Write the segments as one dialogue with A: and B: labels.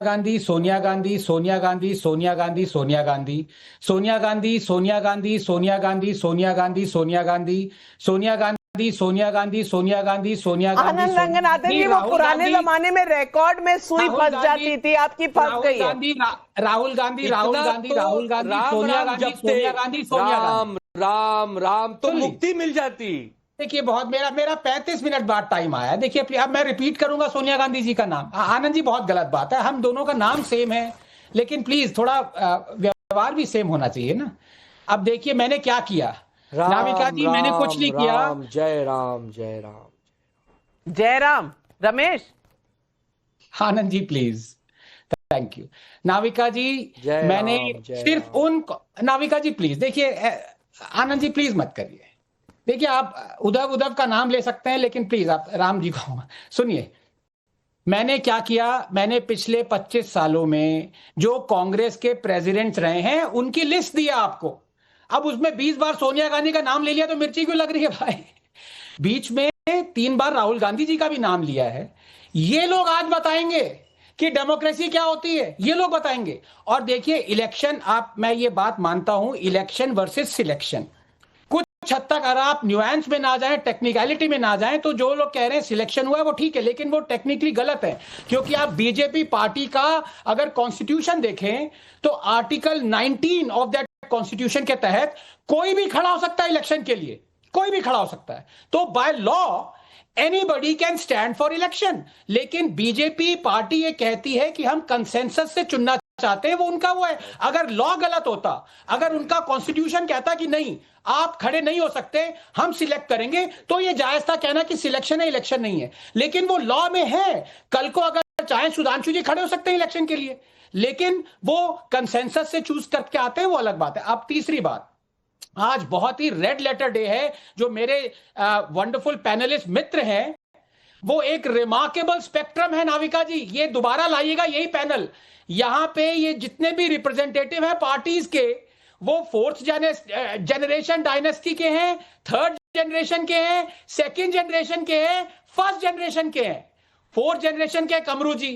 A: गांधी, सोनिया गांधी, सोनिया गांधी, सोनिया गांधी, सोनिया गांधी, सोनिया गांधी, सोनिया गांधी, सोनिया गांधी, सोनिया गांधी, सोनिया गांधी, सोनिया गांधी, सोनिया गांधी, सोनिया गांधी, सोनिया गांधी,
B: आनंद रंगनाथन जी, वो
A: राहुल
B: पुराने
A: गांधी,
B: जमाने में रिकॉर्ड में सुई
A: राहुल
B: फंस
A: गांधी,
B: जाती थी, आपकी फंस
A: राहुल
B: गई है।
A: गांधी, राहुल गांधी, राहुल
C: इतना
A: गांधी,
C: तो
A: राहुल गांधी,
C: राम
A: सोनिया
C: राम
A: गांधी,
C: जपते,
A: सोनिया गांधी, सोनिया गांधी।
C: राम राम तो
A: सुन ली।
C: मुक्ति मिल जाती।
A: देखिए, बहुत मेरा मेरा 35 मिनट बाद टाइम आया है। देखिए, अब मैं रिपीट करूंगा सोनिया गांधी जी का नाम। आनंद जी, बहुत गलत बात है, हम दोनों का नाम सेम है, लेकिन प्लीज थोड़ा व्यवहार भी सेम होना चाहिए ना। अब देखिए मैंने क्या किया, नाविका जी, मैंने कुछ नहीं किया।
C: राम जय राम जय राम
B: जय Ram. Ramesh,
A: Anand ji please, thank you. Navika जी,
C: जय
A: मैंने
C: राम, जय
A: सिर्फ
C: राम।
A: उन नाविका जी प्लीज देखिए, आनंद जी प्लीज मत करिए। देखिए, आप उद्धव उद्धव का नाम ले सकते हैं, लेकिन प्लीज आप राम जी को सुनिए। मैंने क्या किया, मैंने पिछले 25 सालों में जो कांग्रेस के प्रेसिडेंट्स रहे हैं उनकी लिस्ट दिया आपको। अब उसमें 20 बार सोनिया गांधी का नाम ले लिया तो मिर्ची क्यों लग रही है भाई? बीच में 3 बार राहुल गांधी जी का भी नाम लिया है। ये लोग आज बताएंगे कि डेमोक्रेसी क्या होती है, ये लोग बताएंगे। और देखिए, इलेक्शन, मैं ये बात मानता हूं, इलेक्शन वर्सेस सिलेक्शन, कुछ हद तक अगर आप न्यूएंस में ना जाएं, टेक्निकलिटी में ना जाएं, तो जो लोग कह रहे हैं सिलेक्शन हुआ है वो ठीक है, लेकिन वो टेक्निकली गलत है। क्योंकि आप बीजेपी पार्टी का अगर कॉन्स्टिट्यूशन देखें तो आर्टिकल 19 ऑफ दैट कॉन्स्टिट्यूशन के तहत कोई भी खड़ा हो सकता है इलेक्शन के लिए, कोई भी खड़ा हो सकता है। तो by law anybody can stand for election. लेकिन बीजेपी पार्टी ये कहती है कि हम कंसेंसस से चुनना चाहते हैं, वो उनका वो है। अगर लॉ गलत होता, अगर उनका कॉन्स्टिट्यूशन कहता कि नहीं आप खड़े नहीं हो सकते, हम सिलेक्ट करेंगे, तो ये जायज था कहना कि सिलेक्शन है, इलेक्शन नहीं है। लेकिन वो लॉ में है। कल को अगर चाहे सुधांशु जी खड़े हो सकते हैं इलेक्शन के लिए, लेकिन वो कंसेंसस से चूज करके आते हैं, वो अलग बात है। अब तीसरी बात, आज बहुत ही रेड लेटर डे है। जो मेरे वंडरफुल पैनलिस्ट मित्र हैं, वो एक रिमार्केबल स्पेक्ट्रम है नाविका जी, ये दोबारा लाइएगा यही पैनल। यहां पे ये जितने भी रिप्रेजेंटेटिव हैं पार्टीज के, वो 4th जनरेशन डायनेस्टी के हैं, 3rd जनरेशन के हैं, 2nd जनरेशन के हैं, 1st जनरेशन के हैं। 4th जनरेशन के कमरू जी,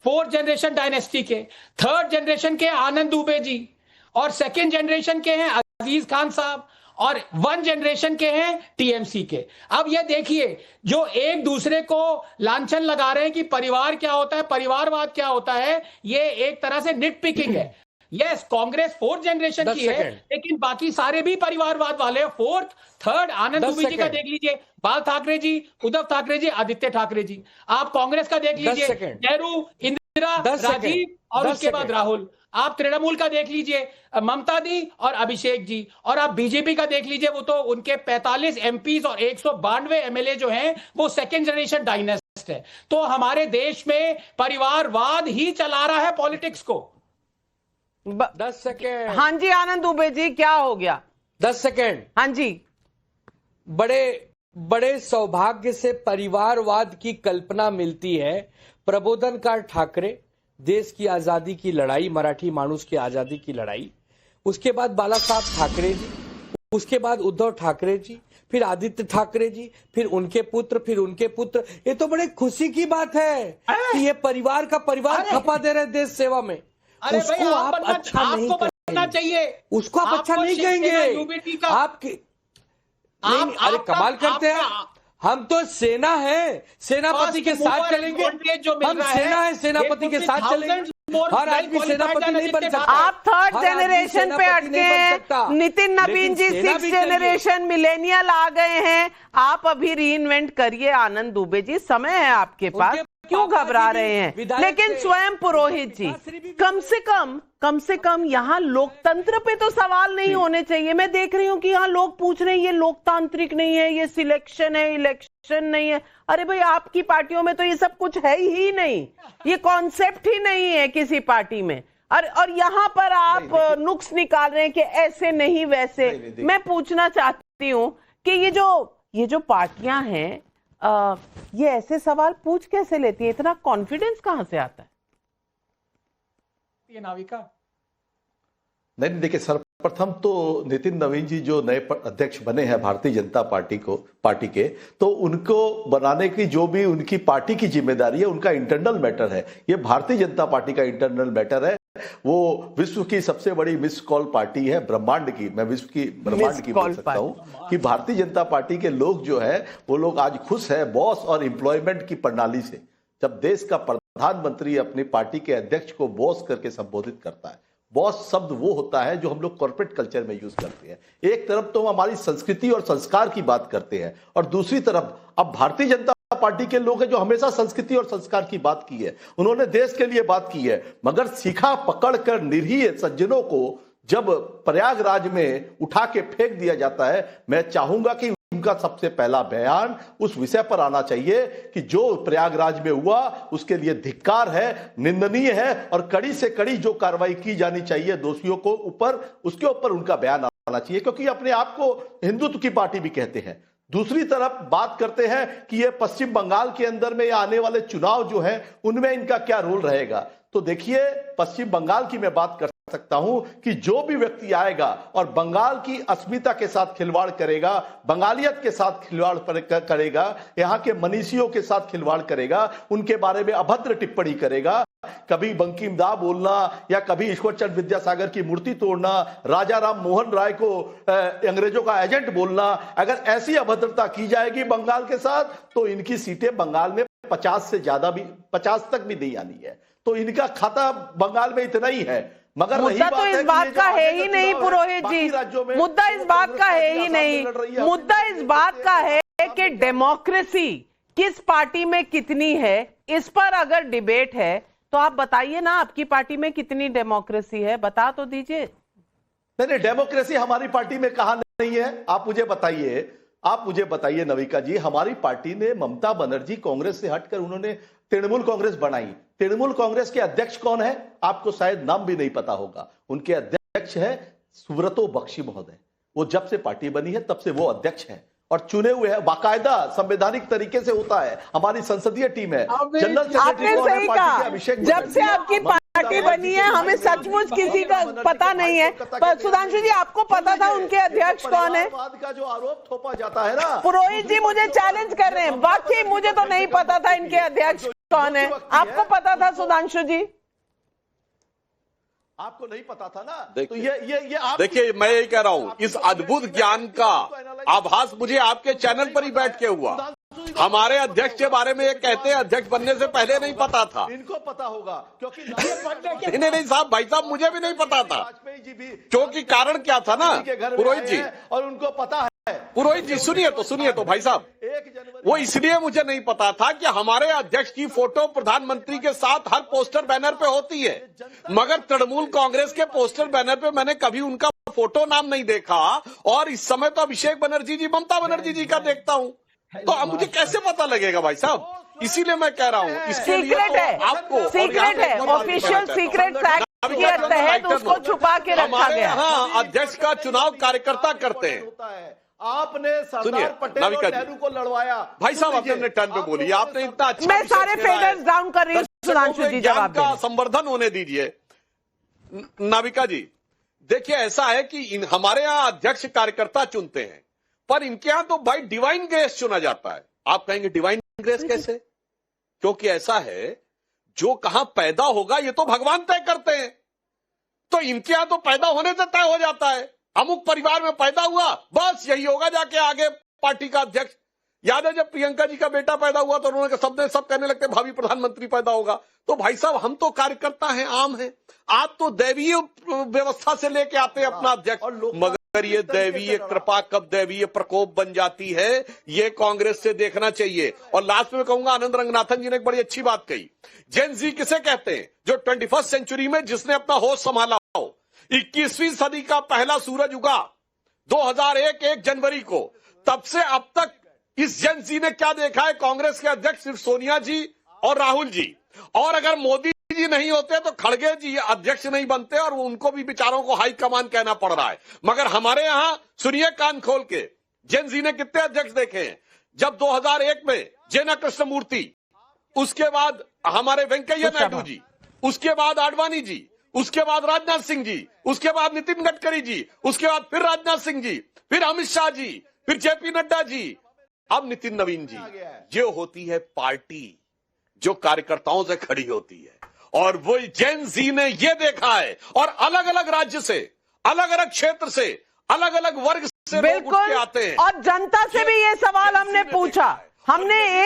A: 4th जनरेशन डायनेस्टी के, 3rd जनरेशन के आनंद दुबे जी, और 2nd जनरेशन के हैं अजीज खान साहब, और 1 जनरेशन के हैं टीएमसी के। अब ये देखिए, जो एक दूसरे को लांछन लगा रहे हैं कि परिवार क्या होता है, परिवारवाद क्या होता है, ये एक तरह से निट पिकिंग है। यस, कांग्रेस 4th जनरेशन की है, लेकिन बाकी सारे भी परिवारवाद वाले हैं। 4th, 3rd, आनंद दुबे जी का देख लीजिए, बाल ठाकरे जी, उद्धव ठाकरे जी, आदित्य ठाकरे जी। आप कांग्रेस का देख लीजिए, नेहरू, इंदिरा, राजीव, और उसके बाद राहुल। आप तृणमूल का देख लीजिए, ममता दी और अभिषेक जी। और आप बीजेपी का देख लीजिए, वो तो उनके 45 एमपीज और 192 एमएलए जो हैं, वो 2nd जनरेशन डायनेस्ट है। तो हमारे देश में परिवारवाद ही चला रहा है पॉलिटिक्स को।
C: 10 सेकेंड।
B: हाँ जी आनंद दुबे जी, क्या हो गया?
C: 10 सेकेंड।
B: हाँ जी।
C: बड़े बड़े सौभाग्य से परिवारवाद की कल्पना मिलती है प्रबोधनकार ठाकरे, देश की आजादी की लड़ाई, मराठी मानुष की आजादी की लड़ाई, उसके बाद बाला साहब ठाकरे जी, उसके बाद उद्धव ठाकरे जी, फिर आदित्य ठाकरे जी, फिर उनके पुत्र, फिर उनके पुत्र। ये तो बड़े खुशी की बात है कि ये परिवार का परिवार खपा दे रहे देश सेवा में। उसको आप अच्छा नहीं
A: चाहिए,
C: उसको आप अच्छा नहीं कहेंगे। आपके अरे कमाल करते हैं, हम तो सेना है, सेनापति के साथ चलेंगे। हम सेना है, सेनापति के साथ चलेंगे। हर आदमी सेनापति नहीं बन सकता।
B: आप 3rd जनरेशन पे अटके हैं, नितिन नवीन जी 6th जनरेशन मिलेनियल आ गए हैं। आप अभी रीइन्वेंट करिए आनंद दुबे जी, समय है आपके पास, क्यों घबरा रहे हैं? लेकिन स्वयं पुरोहित जी, कम से कम यहाँ लोकतंत्र पे तो सवाल नहीं होने चाहिए। मैं देख रही हूँ कि यहाँ लोग पूछ रहे हैं ये लोकतांत्रिक नहीं है, ये सिलेक्शन है, इलेक्शन नहीं है। अरे भाई, आपकी पार्टियों में तो ये सब कुछ है ही नहीं, ये कॉन्सेप्ट ही नहीं है किसी पार्टी में। और यहाँ पर आप नुक्स निकाल रहे हैं कि ऐसे नहीं वैसे। मैं पूछना चाहती हूँ कि ये जो पार्टियां हैं, ये ऐसे सवाल पूछ कैसे लेती है? इतना कॉन्फिडेंस कहां से आता है?
A: नाविका
D: नहीं, देखिए सर, प्रथम तो नितिन नवीन जी जो नए अध्यक्ष बने हैं भारतीय जनता पार्टी के, तो उनको बनाने की जो भी उनकी पार्टी की जिम्मेदारी है, उनका इंटरनल मैटर है। ये भारतीय जनता पार्टी का इंटरनल मैटर है। वो विश्व की सबसे बड़ी मिस कॉल पार्टी है, ब्रह्मांड की, मैं विश्व की ब्रह्मांड की बोल सकता हूं कि भारतीय जनता पार्टी के लोग जो है वो लोग आज खुश है बॉस और एम्प्लॉयमेंट की प्रणाली से। जब देश का प्रधानमंत्री अपनी पार्टी के अध्यक्ष को बॉस करके संबोधित करता है, बॉस शब्द वो होता है जो हम लोग कॉर्पोरेट कल्चर में यूज करते हैं। एक तरफ तो हम हमारी संस्कृति और संस्कार की बात करते हैं, और दूसरी तरफ अब भारतीय जनता पार्टी के लोग हैं जो हमेशा संस्कृति और संस्कार की बात की है, उन्होंने देश के लिए बात की है। मगर सीखा पकड़कर निरीह सज्जनों को जब प्रयागराज में उठा के फेंक दिया जाता है, मैं चाहूंगा कि उनका सबसे पहला बयान उस विषय पर आना चाहिए कि जो प्रयागराज में हुआ उसके लिए धिक्कार है, निंदनीय है, और कड़ी से कड़ी जो कार्रवाई की जानी चाहिए दोषियों को ऊपर, उसके ऊपर उनका बयान आना चाहिए, क्योंकि अपने आप को हिंदुत्व की पार्टी भी कहते हैं। दूसरी तरफ बात करते हैं कि ये पश्चिम बंगाल के अंदर में आने वाले चुनाव जो है उनमें इनका क्या रोल रहेगा। तो देखिए, पश्चिम बंगाल की मैं बात कर सकता हूं कि जो भी व्यक्ति आएगा और बंगाल की अस्मिता के साथ खिलवाड़ करेगा, बंगालियत के साथ खिलवाड़ करेगा, यहां के मनीषियों के साथ खिलवाड़ करेगा, उनके बारे में अभद्र टिप्पणी करेगा, कभी बंकिम दा बोलना या कभी ईश्वर चंद्र विद्यासागर की मूर्ति तोड़ना, राजा राम मोहन राय को अंग्रेजों का एजेंट बोलना, अगर ऐसी अभद्रता की जाएगी बंगाल के साथ तो इनकी सीटें बंगाल में 50 से ज्यादा भी 50 तक भी नहीं आनी है। तो इनका खाता बंगाल में इतना ही है। मगर
B: मुद्दा तो इस बात का है ही नहीं पुरोहित जी, मुद्दा इस बात का है ही नहीं, मुद्दा इस बात का है कि डेमोक्रेसी किस पार्टी में कितनी है, इस पर अगर डिबेट है तो आप बताइए ना, आपकी पार्टी में कितनी डेमोक्रेसी है, बता तो दीजिए।
D: नहीं, डेमोक्रेसी हमारी पार्टी में कहां नहीं है, आप मुझे बताइए नविका जी। हमारी पार्टी ने ममता बनर्जी कांग्रेस से हटकर उन्होंने तृणमूल कांग्रेस बनाई। तृणमूल कांग्रेस के अध्यक्ष कौन है आपको शायद नाम भी नहीं पता होगा। उनके अध्यक्ष है सुब्रतो बख्शी महोदय। वो जब से पार्टी बनी है तब से वो अध्यक्ष है और चुने हुए हैं, बाकायदा संवैधानिक तरीके से होता है। हमारी संसदीय टीम है, जनरल सेक्रेटरी कौन है पार्टी के, अभिषेक।
B: जब से आपकी पार्टी बनी है हमें सचमुच किसी का पता नहीं है। पर सुधांशु जी, आपको पता था उनके अध्यक्ष कौन है?
D: का जो आरोप थोपा जाता है ना,
B: पुरोहित जी मुझे चैलेंज कर रहे हैं, बाकी मुझे तो नहीं पता था इनके अध्यक्ष कौन है। आपको पता था सुधांशु जी?
D: आपको नहीं पता था ना? तो ये आप
E: देखिए, मैं यही कह रहा हूं, इस अद्भुत ज्ञान का आभास मुझे आपके चैनल पर ही बैठ के हुआ। हमारे अध्यक्ष के बारे में ये कहते हैं अध्यक्ष बनने से पहले नहीं पता था।
D: इनको पता होगा क्योंकि
E: नहीं साहब, भाई साहब मुझे भी नहीं पता था, क्योंकि कारण क्या था ना पुरोहित जी,
D: और उनको पता है।
E: पुरोहित जी सुनिए तो भाई साहब, वो इसलिए मुझे नहीं पता था कि हमारे अध्यक्ष की फोटो प्रधानमंत्री के साथ हर पोस्टर बैनर पे होती है, मगर तृणमूल कांग्रेस के पोस्टर बैनर पे मैंने कभी उनका फोटो नाम नहीं देखा। और इस समय तो अभिषेक बनर्जी जी, ममता बनर्जी जी का देखता हूं, तो अब मुझे कैसे पता लगेगा भाई साहब? इसीलिए मैं कह रहा हूं, इसके लिए तो आपको
B: सीक्रेट है, ऑफिशियल सीक्रेट फैक्ट के तहत उसको छुपा के रखा गया।
E: हाँ, अध्यक्ष का चुनाव कार्यकर्ता करते हैं।
D: आपने सरदार पटेल और नेहरू को लड़वाया।
E: भाई साहब अपने टर्न पे बोलिए, आपने इतना अच्छा,
B: मैं सारे फेडर्स डाउन कर रही हूँ सुधांशु जी, जवाब
E: का संवर्धन होने दीजिए। नाविका जी देखिए, ऐसा है कि हमारे यहाँ अध्यक्ष कार्यकर्ता चुनते हैं, पर इनके यहां तो भाई डिवाइन ग्रेस चुना जाता है। आप कहेंगे डिवाइन ग्रेस कैसे? क्योंकि ऐसा है, जो कहां पैदा होगा ये तो भगवान तय करते हैं, तो इनके यहां तो पैदा होने से तय हो जाता है। अमुक परिवार में पैदा हुआ, बस यही होगा जाके आगे पार्टी का अध्यक्ष। याद है जब प्रियंका जी का बेटा पैदा हुआ तो उन्होंने सब कहने लगते भावी प्रधानमंत्री पैदा होगा। तो भाई साहब, हम तो कार्यकर्ता हैं, आम हैं। आप तो दैवीय व्यवस्था से लेके आते हैं अपना अध्यक्ष, मगर ये दैवीय कृपा कब दैवीय प्रकोप बन जाती है, ये कांग्रेस से देखना चाहिए। और लास्ट में कहूंगा, आनंद रंगनाथन जी ने एक बड़ी अच्छी बात कही, जेन जी किसे कहते हैं? जो 21st सेंचुरी में जिसने अपना होश संभाला हो। 21वीं सदी का पहला सूरज उगा 2001 जनवरी को, तब से अब तक इस जेन जी ने क्या देखा है? कांग्रेस के अध्यक्ष सिर्फ सोनिया जी और राहुल जी, और अगर मोदी जी नहीं होते तो खड़गे जी अध्यक्ष नहीं बनते, और उनको भी बेचारों को हाईकमान कहना पड़ रहा है। मगर हमारे यहां सुनिए कान खोल के, जेन जी ने कितने अध्यक्ष देखे हैं? जब 2001 में जेना कृष्णमूर्ति, उसके बाद हमारे वेंकैया नायडू जी, उसके बाद आडवाणी जी, उसके बाद राजनाथ सिंह जी, उसके बाद नितिन गडकरी जी, उसके बाद फिर राजनाथ सिंह जी, फिर अमित शाह जी, फिर जेपी नड्डा जी, अब नितिन नवीन जी। ये होती है पार्टी जो कार्यकर्ताओं से खड़ी होती है, और वो जेन जी ने ये देखा है, और अलग अलग राज्य से, अलग अलग क्षेत्र से, अलग अलग वर्ग से लोग उठ के आते हैं।
B: और जनता से भी ये सवाल हमने पूछा, हमने